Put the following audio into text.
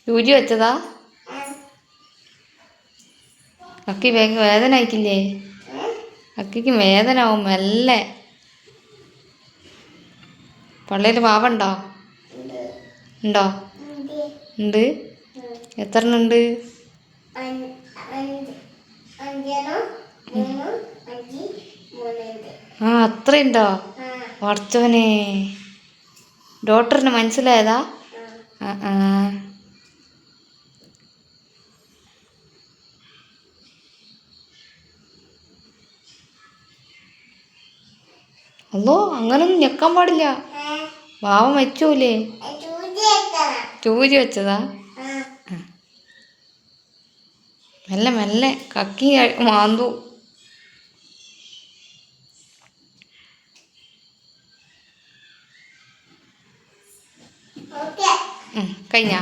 സൂചി വെച്ചതാ? അക്കി വേദന ആയിക്കില്ലേ? അക്കിക്ക് വേദന ആവും. മെല്ലെ. പള്ളിയിൽ പാവുണ്ടോ? ഉണ്ടോ? ഉണ്ട്. എത്ര ഉണ്ട്? ആ, അത്രയുണ്ടോ? പടച്ചോനെ, ഡോക്ടറിന് മനസ്സിലായതാ? ആ ആ. അല്ലോ, അങ്ങനൊന്നും ഞെക്കാൻ പാടില്ല. പാവം വെച്ചൂലേ? ചൂരി വെച്ചതാ? മെല്ലെ മെല്ലെ കക്കി മാന്തു. കഴിഞ്ഞാ?